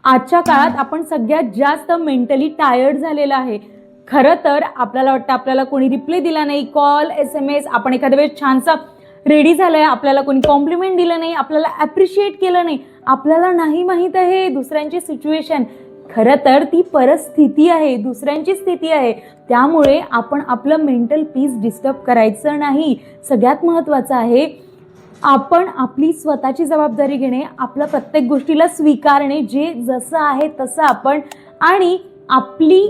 आजच्या काळात आपण सगळ्यात जास्त मेंटली टायर्ड झालेलं आहे। खरं तर आपल्याला वाटतं आपल्याला कोणी रिप्लाय दिला नाही, कॉल SMS, आपण एखाद्या वेळेस छानसा रेडी झालाय, आपल्याला कोणी कॉम्प्लिमेंट दिलं नाही, आपल्याला ॲप्रिशिएट केलं नाही, आपल्याला नाही माहीत आहे दुसऱ्यांची सिच्युएशन। खरं तर ती परिस्थिती आहे, दुसऱ्यांची स्थिती आहे। त्यामुळे आपण आपलं मेंटल पीस डिस्टर्ब करायचं नाही। सगळ्यात महत्त्वाचं आहे आपण आपली स्वतःची जबाबदारी घेणे, आपल्या प्रत्येक गोष्टीला स्वीकारणे, जे जसं आहे तसं आपण, आणि आपली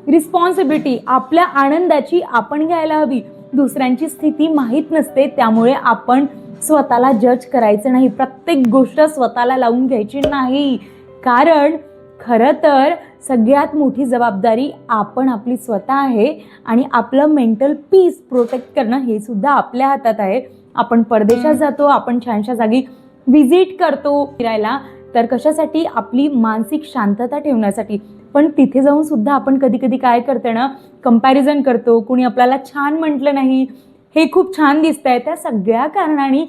रिस्पॉन्सिबिलिटी आपल्या आनंदाची आपण घ्यायला हवी। दुसऱ्यांची स्थिती माहीत नसते, त्यामुळे आपण स्वतःला जज करायचं नाही, प्रत्येक गोष्ट स्वतःला लावून घ्यायची नाही। कारण खरं तर सगळ्यात मोठी जबाबदारी आपण आपली स्वतः आहे, आणि आपलं मेंटल पीस प्रोटेक्ट करणं हे सुद्धा आपल्या हातात आहे। आपण परदेशात जातो, आपण छानशा जागी व्हिजिट करतो फिरायला, तर कशासाठी? आपली मानसिक शांतता ठेवण्यासाठी। पण तिथे जाऊन सुद्धा आपण कधी कधी काय करतो ना, कंपॅरिझन करतो, कोणी आपल्याला छान म्हटलं नाही, हे खूप छान दिसतंय, त्या सगळ्या कारणाने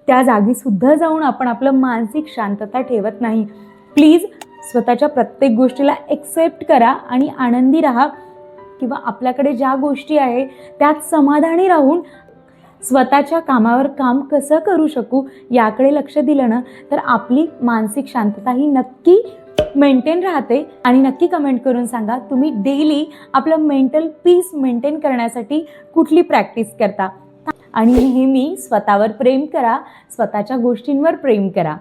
त्या जागी सुद्धा जाऊन आपण आपलं मानसिक शांतता ठेवत नाही। प्लीज स्वतःच्या प्रत्येक गोष्टीला एक्सेप्ट करा आणि आनंदी राहा, किंवा आपल्याकडे ज्या गोष्टी आहे त्यात समाधानी राहून स्वतःच्या कामावर काम कसं करू शकू याकडे लक्ष दिलं ना, तर आपली मानसिक शांतता ही नक्की मेंटेन राहते। आणि नक्की कमेंट करून सांगा तुम्ही डेली आपलं मेंटल पीस मेंटेन करण्यासाठी कुठली प्रॅक्टिस करता। आणि नेहमी स्वतःवर प्रेम करा, स्वतःच्या गोष्टींवर प्रेम करा।